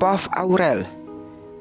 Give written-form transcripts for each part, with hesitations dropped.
Love Aurel.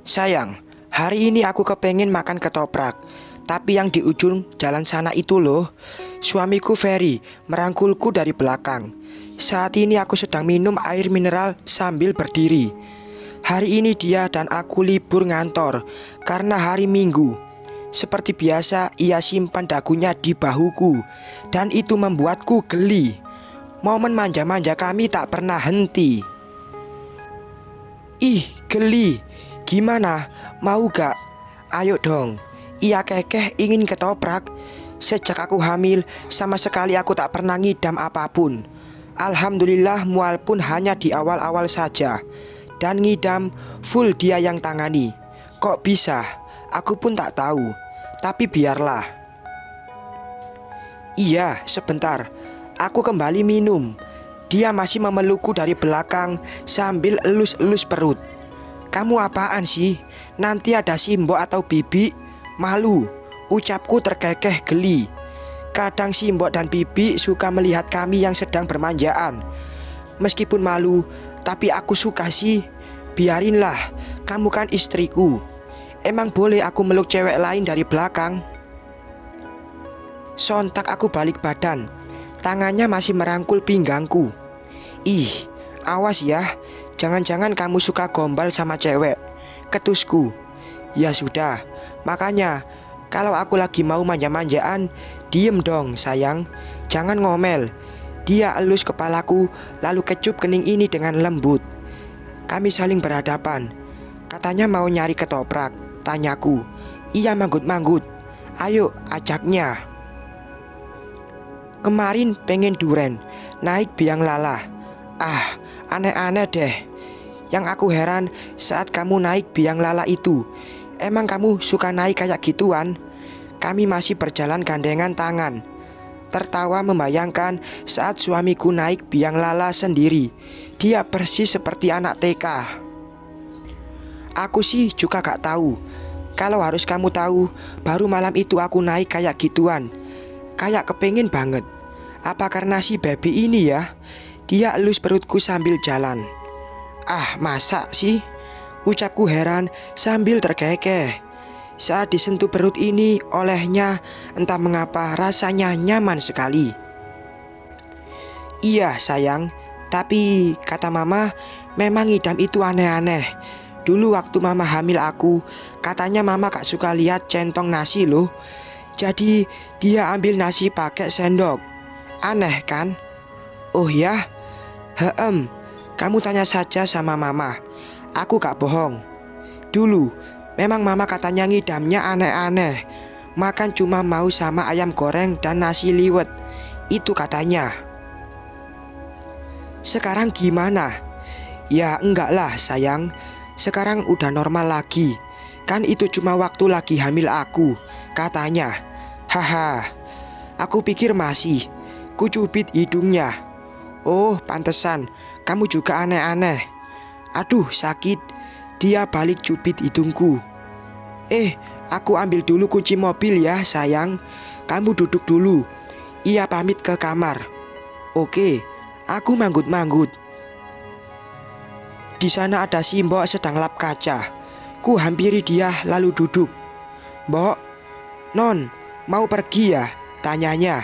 Sayang, hari ini aku kepengen makan ketoprak, tapi yang di ujung jalan sana itu loh. Suamiku Ferry merangkulku dari belakang. Saat ini aku sedang minum air mineral sambil berdiri. Hari ini dia dan aku libur ngantor karena hari Minggu. Seperti biasa ia simpan dagunya di bahuku, dan itu membuatku geli. Momen manja-manja kami tak pernah henti. Ih, geli. Gimana? Mau gak? Ayo dong. Ia kekeh ingin ketoprak. Sejak aku hamil, sama sekali aku tak pernah ngidam apapun. Alhamdulillah, mual pun hanya di awal-awal saja. Dan ngidam full dia yang tangani. Kok bisa? Aku pun tak tahu. Tapi biarlah. Iya, sebentar. Aku kembali minum. Dia masih memelukku dari belakang sambil elus-elus perut. Kamu apaan sih? Nanti ada Simbok atau Bibi? Malu. Ucapku terkekeh geli. Kadang Simbok dan Bibi suka melihat kami yang sedang bermanjaan. Meskipun malu, tapi aku suka sih. Biarinlah, kamu kan istriku. Emang boleh aku meluk cewek lain dari belakang? Sontak aku balik badan. Tangannya masih merangkul pinggangku. Ih, awas ya. Jangan-jangan kamu suka gombal sama cewek. Ketusku. Ya sudah. Makanya kalau aku lagi mau manja-manjaan, diem dong sayang. Jangan ngomel. Dia elus kepalaku lalu kecup kening ini dengan lembut. Kami saling berhadapan. Katanya mau nyari ketoprak. Tanyaku. Ia manggut-manggut. Ayo ajaknya. Kemarin pengen duren, naik biang lala. Ah, aneh-aneh deh. Yang aku heran saat kamu naik biang lala itu, emang kamu suka naik kayak gituan? Kami masih berjalan gandengan tangan. Tertawa membayangkan saat suamiku naik biang lala sendiri. Dia persis seperti anak TK. Aku sih juga gak tahu. Kalau harus kamu tahu, baru malam itu aku naik kayak gituan. Kayak kepengen banget. Apa karena si baby ini ya? Dia elus perutku sambil jalan. Ah, masa sih? Ucapku heran sambil terkekeh. Saat disentuh perut ini olehnya, entah mengapa rasanya nyaman sekali. Iya sayang, tapi kata mama, memang ngidam itu aneh-aneh. Dulu waktu mama hamil aku, katanya mama gak suka lihat centong nasi loh. Jadi dia ambil nasi pakai sendok. Aneh kan? Oh ya? Kamu tanya saja sama mama. Aku gak bohong. Dulu memang mama katanya ngidamnya aneh-aneh. Makan cuma mau sama ayam goreng dan nasi liwet. Itu katanya. Sekarang gimana? Ya enggak lah sayang. Sekarang udah normal lagi. Kan itu cuma waktu lagi hamil aku, katanya. Haha. Aku pikir masih. Kucubit hidungnya. Oh, pantesan. Kamu juga aneh-aneh. Aduh, sakit. Dia balik cubit hidungku. Aku ambil dulu kunci mobil ya, sayang. Kamu duduk dulu. Ia pamit ke kamar. Oke, aku manggut-manggut. Di sana ada Simbok sedang lap kaca. Ku hampiri dia lalu duduk. Mbok, Non, mau pergi ya? Tanyanya.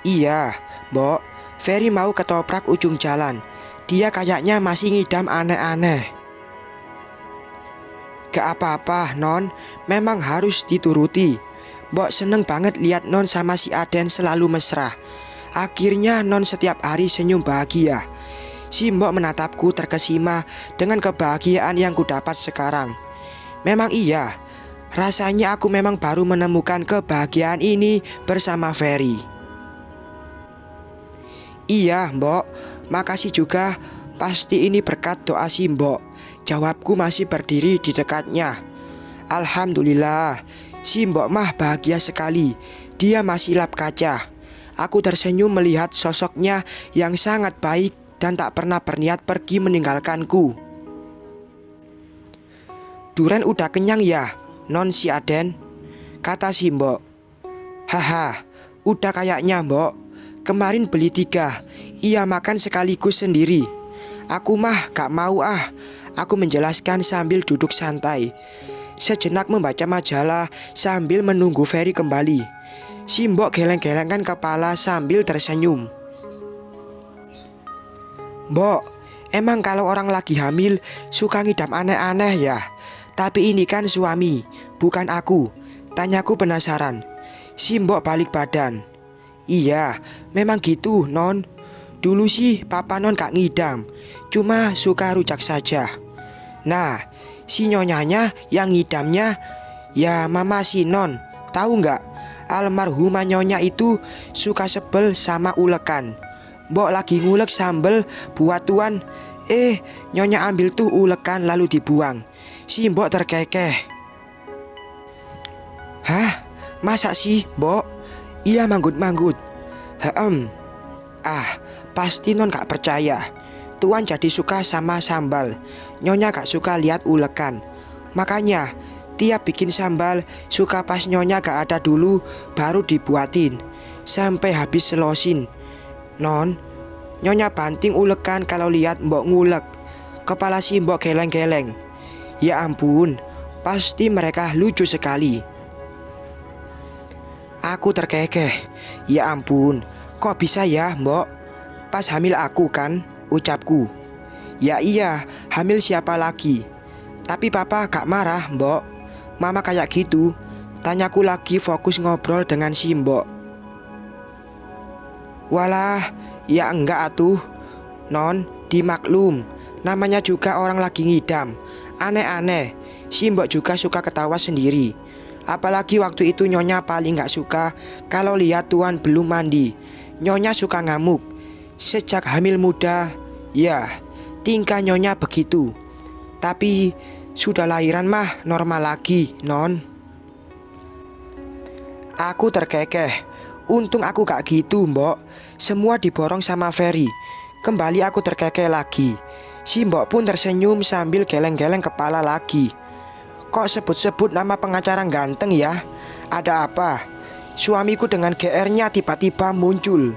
Iya, Mbok. Ferry mau ketoprak ujung jalan. Dia kayaknya masih ngidam aneh-aneh. Gak apa-apa, Non. Memang harus dituruti. Mbok seneng banget lihat Non sama si Aden selalu mesra. Akhirnya Non setiap hari senyum bahagia. Si Mbok menatapku terkesima dengan kebahagiaan yang kudapat sekarang. Memang iya. Rasanya aku memang baru menemukan kebahagiaan ini bersama Ferry. Iya, Mbok. Makasih juga. Pasti ini berkat doa si Mbok. Jawabku masih berdiri di dekatnya. Alhamdulillah. Si Mbok mah bahagia sekali. Dia masih lap kaca. Aku tersenyum melihat sosoknya yang sangat baik dan tak pernah berniat pergi meninggalkanku. Duren udah kenyang ya, Non si Aden? Kata si Mbok. Haha, udah kayaknya Mbok. Kemarin beli 3. Ia makan sekaligus sendiri. Aku mah gak mau ah. Aku menjelaskan sambil duduk santai. Sejenak membaca majalah sambil menunggu Ferry kembali. Si mbok geleng-gelengkan kepala sambil tersenyum. Mbok, emang kalau orang lagi hamil suka ngidam aneh-aneh ya? Tapi ini kan suami, bukan aku. Tanyaku penasaran. Si mbok balik badan. Iya, memang gitu, Non. Dulu sih papa Non gak ngidam, cuma suka rujak saja. Nah, si nyonyanya yang ngidamnya ya mama si Non. Tahu nggak? Almarhumah nyonya itu suka sebel sama ulekan. Mbok lagi ngulek sambel buat tuan, nyonya ambil tuh ulekan lalu dibuang. Si mbok terkekeh. Hah? Masa sih, Mbok? Iya manggut-manggut. Pasti Non gak percaya. Tuan jadi suka sama sambal, nyonya gak suka lihat ulekan. Makanya tiap bikin sambal suka pas nyonya gak ada dulu baru dibuatin sampai habis selosin. Non, nyonya banting ulekan kalau lihat mbok ngulek. Kepala si mbok geleng-geleng. Ya ampun, pasti mereka lucu sekali. Aku terkekeh. Ya ampun, kok bisa ya mbok? Pas hamil aku kan, ucapku. Ya iya, hamil siapa lagi? Tapi papa gak marah mbok. Mama kayak gitu. Tanyaku lagi fokus ngobrol dengan si mbok. Walah, ya enggak atuh. Non, dimaklum. Namanya juga orang lagi ngidam. Aneh-aneh. Si mbok juga suka ketawa sendiri. Apalagi waktu itu nyonya paling gak suka kalau lihat tuan belum mandi. Nyonya suka ngamuk. Sejak hamil muda, ya tingkah nyonya begitu. Tapi sudah lahiran mah normal lagi, Non. Aku terkekeh. Untung aku gak gitu, mbok. Semua diborong sama Ferry. Kembali aku terkekeh lagi. Si mbok pun tersenyum sambil geleng-geleng kepala lagi. Kok sebut-sebut nama pengacara ganteng ya? Ada apa? Suamiku dengan GR-nya tiba-tiba muncul.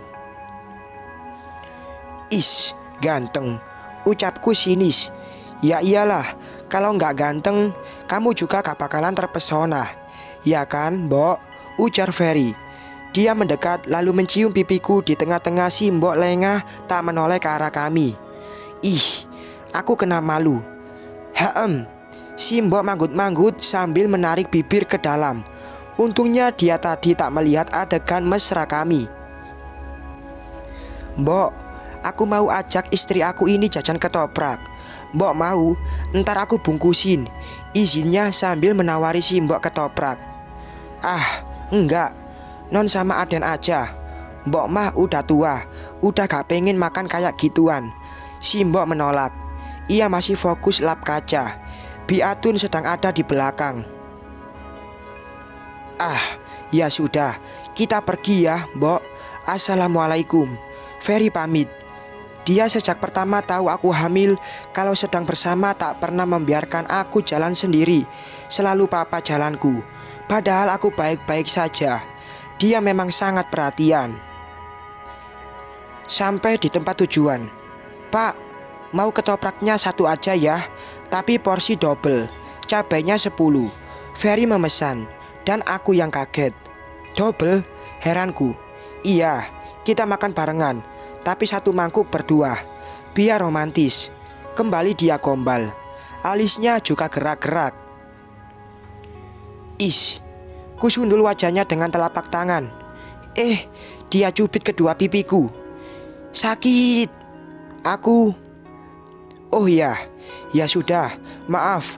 Is, ganteng. Ucapku sinis. Ya iyalah, kalau nggak ganteng, kamu juga gak bakalan terpesona. Ya kan, mbok? Ujar Ferry. Dia mendekat lalu mencium pipiku di tengah-tengah si mbok lengah tak menoleh ke arah kami. Ih, aku kena malu. Si mbok manggut-manggut sambil menarik bibir ke dalam. Untungnya dia tadi tak melihat adegan mesra kami. Mbok, aku mau ajak istri aku ini jajan ketoprak. Mbok mau? Ntar aku bungkusin. Izinnya sambil menawari si mbok ketoprak. Ah, enggak. Non sama Aden aja. Mbok mah udah tua, udah gak pengen makan kayak gituan. Si mbok menolak. Ia masih fokus lap kaca. Biatun sedang ada di belakang. Ah, ya sudah, kita pergi ya, mbok. Assalamualaikum. Ferry pamit. Dia sejak pertama tahu aku hamil, kalau sedang bersama tak pernah membiarkan aku jalan sendiri. Selalu papa jalanku. Padahal aku baik-baik saja. Dia memang sangat perhatian. Sampai di tempat tujuan. Pak, mau ketopraknya satu aja ya, tapi porsi double, cabainya 10. Ferry memesan, dan aku yang kaget. Double? Heranku. Iya, kita makan barengan, tapi satu mangkuk berdua. Biar romantis. Kembali dia gombal. Alisnya juga gerak-gerak. Is, kusundul wajahnya dengan telapak tangan. Dia cubit kedua pipiku. Sakit. Aku. Oh ya, ya sudah. Maaf.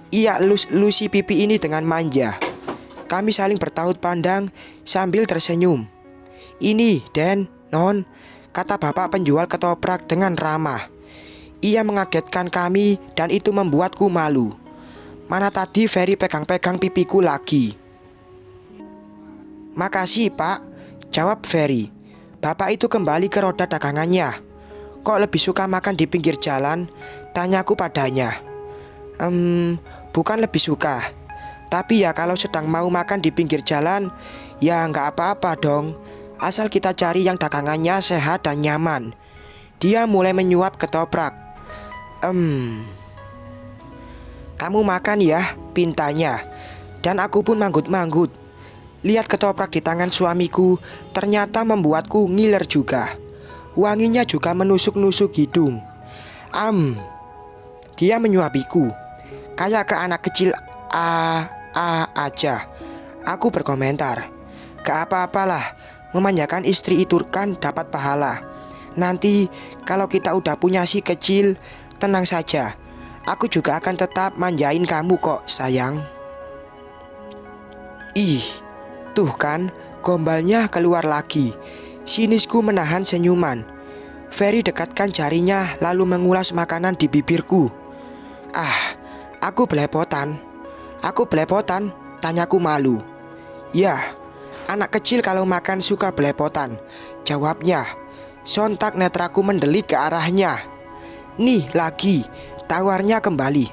Ia elus-elusi pipi ini dengan manja. Kami saling bertaut pandang sambil tersenyum. Ini, Den, Non, kata bapak penjual ketoprak dengan ramah. Ia mengagetkan kami dan itu membuatku malu. Mana tadi Ferry pegang-pegang pipiku lagi. Makasih pak, jawab Ferry. Bapak itu kembali ke roda dagangannya. Kok lebih suka makan di pinggir jalan? Tanyaku padanya. Bukan lebih suka. Tapi ya kalau sedang mau makan di pinggir jalan, ya nggak apa-apa dong. Asal kita cari yang dagangannya sehat dan nyaman. Dia mulai menyuap ketoprak. Em, Kamu makan ya, pintanya. Dan aku pun manggut-manggut. Lihat ketoprak di tangan suamiku ternyata membuatku ngiler juga. Wanginya juga menusuk-nusuk hidung. Dia menyuapiku. Kayak ke anak kecil aja. Aku berkomentar. Gak apa-apalah, memanjakan istri itu kan dapat pahala. Nanti kalau kita udah punya si kecil, tenang saja. Aku juga akan tetap manjain kamu kok sayang. Ih, tuh kan, gombalnya keluar lagi. Sinisku menahan senyuman. Ferry dekatkan jarinya lalu mengulas makanan di bibirku. Aku belepotan. Tanyaku malu. Ya, anak kecil kalau makan suka belepotan, jawabnya. Sontak netraku mendelik ke arahnya. Nih lagi, tawarnya kembali.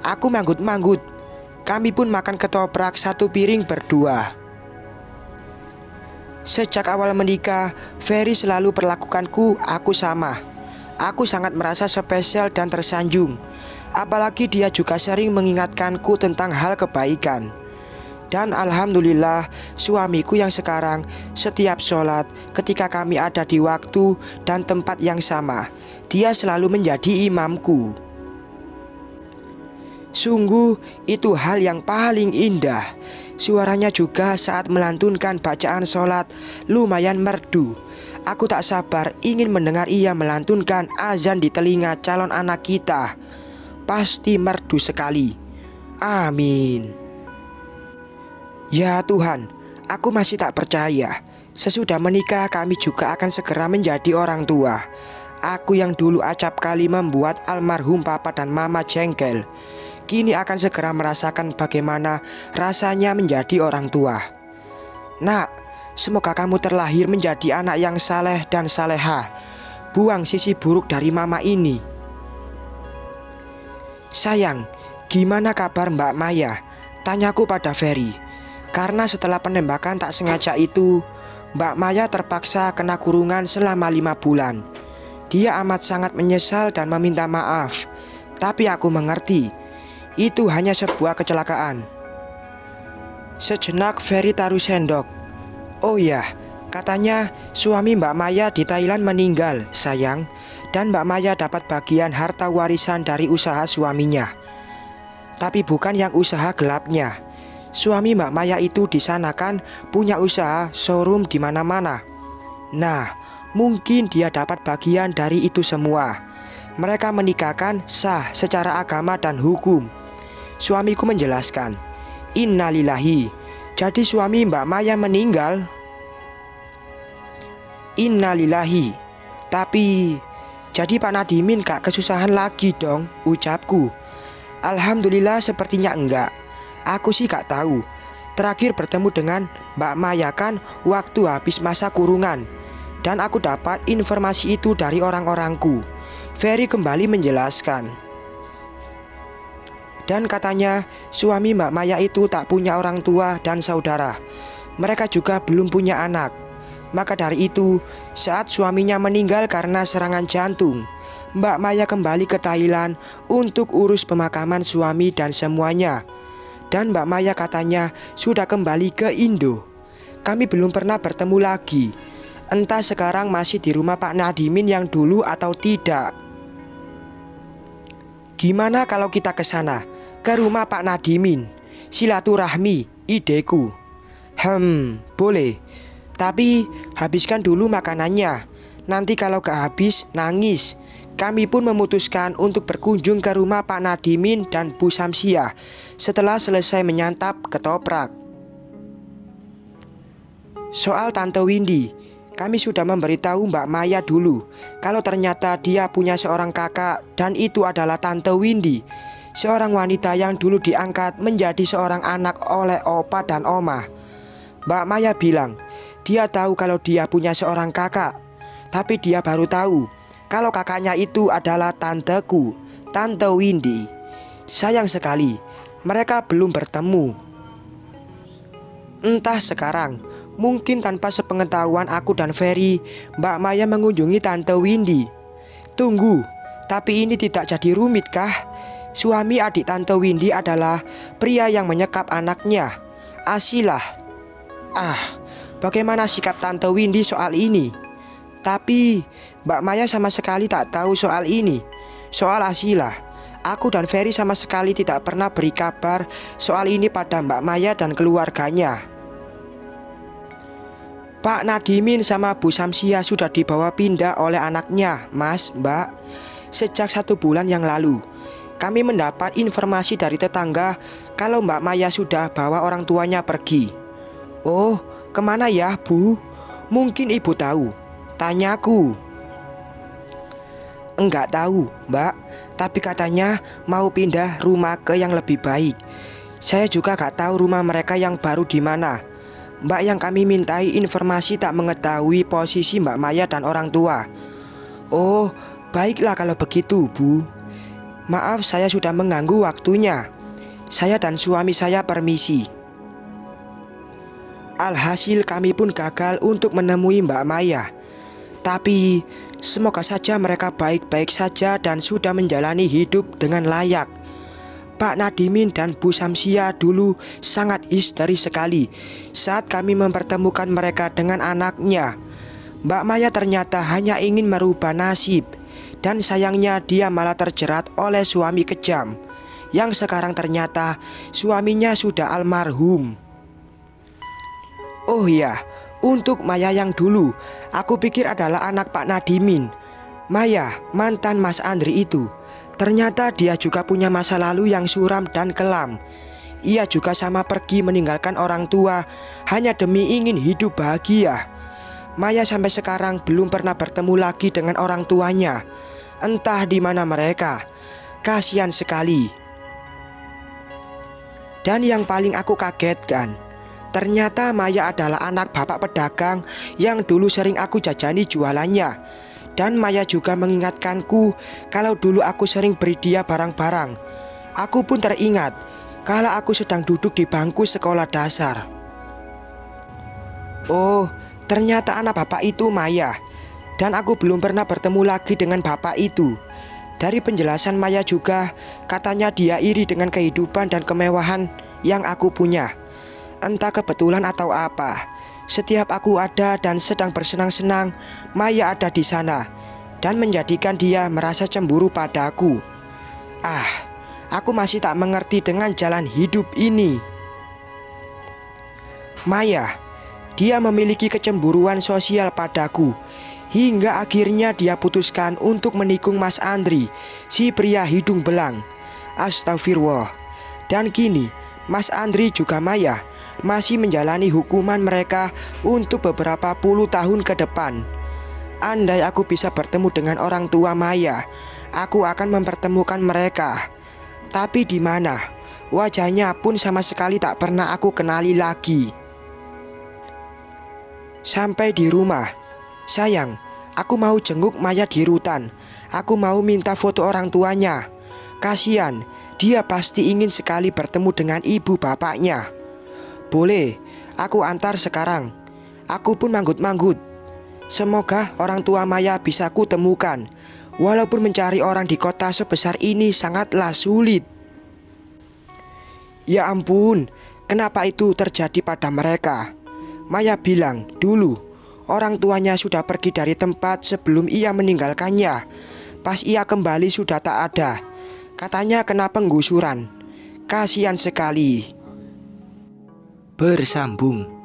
Aku manggut-manggut. Kami pun makan ketoprak satu piring berdua. Sejak awal menikah, Ferry selalu perlakukanku aku sama. Aku sangat merasa spesial dan tersanjung. Apalagi dia juga sering mengingatkanku tentang hal kebaikan. Dan alhamdulillah suamiku yang sekarang setiap sholat ketika kami ada di waktu dan tempat yang sama, dia selalu menjadi imamku. Sungguh itu hal yang paling indah. Suaranya juga saat melantunkan bacaan sholat lumayan merdu. Aku tak sabar ingin mendengar ia melantunkan azan di telinga calon anak kita. Pasti merdu sekali. Amin. Ya Tuhan, aku masih tak percaya. Sesudah menikah kami juga akan segera menjadi orang tua. Aku yang dulu acap kali membuat almarhum papa dan mama jengkel, kini akan segera merasakan bagaimana rasanya menjadi orang tua. Nak, semoga kamu terlahir menjadi anak yang saleh dan saleha. Buang sisi buruk dari mama ini. Sayang, gimana kabar Mbak Maya? Tanyaku pada Ferry. Karena setelah penembakan tak sengaja itu, Mbak Maya terpaksa kena kurungan selama 5 bulan. Dia amat sangat menyesal dan meminta maaf. Tapi aku mengerti, itu hanya sebuah kecelakaan. Sejenak Ferry taruh sendok. Oh ya, katanya suami Mbak Maya di Thailand meninggal, sayang. Dan Mbak Maya dapat bagian harta warisan dari usaha suaminya. Tapi bukan yang usaha gelapnya. Suami Mbak Maya itu di sana kan punya usaha showroom di mana-mana. Nah, mungkin dia dapat bagian dari itu semua. Mereka menikahkan sah secara agama dan hukum. Suamiku menjelaskan. Innalillahi. Jadi suami Mbak Maya meninggal. Innalillahi. Tapi jadi Pak Nadimin gak kesusahan lagi dong, ucapku. Alhamdulillah sepertinya enggak. Aku sih gak tahu. Terakhir bertemu dengan Mbak Maya kan waktu habis masa kurungan. Dan aku dapat informasi itu dari orang-orangku. Ferry kembali menjelaskan. Dan katanya suami Mbak Maya itu tak punya orang tua dan saudara. Mereka juga belum punya anak. Maka dari itu, saat suaminya meninggal karena serangan jantung, Mbak Maya kembali ke Thailand untuk urus pemakaman suami dan semuanya. Dan Mbak Maya katanya sudah kembali ke Indo. Kami belum pernah bertemu lagi. Entah sekarang masih di rumah Pak Nadimin yang dulu atau tidak. Gimana kalau kita ke sana, ke rumah Pak Nadimin? Silaturahmi, ideku. Boleh. Tapi habiskan dulu makanannya. Nanti kalau gak habis, nangis. Kami pun memutuskan untuk berkunjung ke rumah Pak Nadimin dan Bu Samsiah setelah selesai menyantap ketoprak. Soal Tante Windy, kami sudah memberitahu Mbak Maya dulu kalau ternyata dia punya seorang kakak dan itu adalah Tante Windy, seorang wanita yang dulu diangkat menjadi seorang anak oleh opa dan oma. Mbak Maya bilang dia tahu kalau dia punya seorang kakak, tapi dia baru tahu kalau kakaknya itu adalah tanteku, Tante Windy. Sayang sekali, mereka belum bertemu. Entah sekarang, mungkin tanpa sepengetahuan aku dan Ferry, Mbak Maya mengunjungi Tante Windy. Tunggu, Tapi ini tidak jadi rumit kah? Suami adik Tante Windy adalah pria yang menyekap anaknya, Asilah. Bagaimana sikap Tante Windy soal ini? Tapi Mbak Maya sama sekali tak tahu soal ini. Soal Asilah, aku dan Ferry sama sekali tidak pernah beri kabar soal ini pada Mbak Maya dan keluarganya. Pak Nadimin sama Bu Samsia sudah dibawa pindah oleh anaknya, Mas, Mbak. Sejak 1 bulan yang lalu, kami mendapat informasi dari tetangga kalau Mbak Maya sudah bawa orang tuanya pergi. Oh, kemana ya, Bu? Mungkin Ibu tahu, tanyaku. Enggak tahu, Mbak, tapi katanya mau pindah rumah ke yang lebih baik. Saya juga gak tahu rumah mereka yang baru di mana. Mbak yang kami mintai informasi tak mengetahui posisi Mbak Maya dan orang tua. Oh, baiklah kalau begitu, Bu. Maaf saya sudah mengganggu waktunya. Saya dan suami saya permisi. Alhasil kami pun gagal untuk menemui Mbak Maya. Tapi semoga saja mereka baik-baik saja dan sudah menjalani hidup dengan layak. Pak Nadimin dan Bu Samsia dulu sangat histeris sekali saat kami mempertemukan mereka dengan anaknya. Mbak Maya ternyata hanya ingin merubah nasib, dan sayangnya dia malah terjerat oleh suami kejam, yang sekarang ternyata suaminya sudah almarhum. Oh iya, untuk Maya yang dulu, aku pikir adalah anak Pak Nadimin. Maya, mantan Mas Andri itu, ternyata dia juga punya masa lalu yang suram dan kelam. Ia juga sama pergi meninggalkan orang tua hanya demi ingin hidup bahagia. Maya sampai sekarang belum pernah bertemu lagi dengan orang tuanya. Entah di mana mereka. Kasihan sekali. Dan yang paling aku kagetkan, ternyata Maya adalah anak bapak pedagang yang dulu sering aku jajani jualannya. Dan Maya juga mengingatkanku kalau dulu aku sering beri dia barang-barang. Aku pun teringat kalau aku sedang duduk di bangku sekolah dasar. Oh, ternyata anak bapak itu Maya. Dan aku belum pernah bertemu lagi dengan bapak itu. Dari penjelasan Maya juga, katanya dia iri dengan kehidupan dan kemewahan yang aku punya. Entah kebetulan atau apa, setiap aku ada dan sedang bersenang-senang, Maya ada di sana dan menjadikan dia merasa cemburu padaku. Aku masih tak mengerti dengan jalan hidup ini. Maya, dia memiliki kecemburuan sosial padaku, hingga akhirnya dia putuskan untuk menikung Mas Andri, si pria hidung belang. Astagfirullah. Dan kini Mas Andri juga Maya masih menjalani hukuman mereka untuk beberapa puluh tahun ke depan. Andai aku bisa bertemu dengan orang tua Maya, aku akan mempertemukan mereka. Tapi di mana? Wajahnya pun sama sekali tak pernah aku kenali lagi. Sampai di rumah, sayang, aku mau jenguk Maya di rutan. Aku mau minta foto orang tuanya. Kasihan, dia pasti ingin sekali bertemu dengan ibu bapaknya. Boleh, aku antar sekarang. Aku pun manggut-manggut. Semoga orang tua Maya bisa kutemukan. Walaupun mencari orang di kota sebesar ini sangatlah sulit. Ya ampun, kenapa itu terjadi pada mereka? Maya bilang dulu orang tuanya sudah pergi dari tempat sebelum ia meninggalkannya. Pas ia kembali sudah tak ada. Katanya kena penggusuran. Kasihan sekali. Bersambung.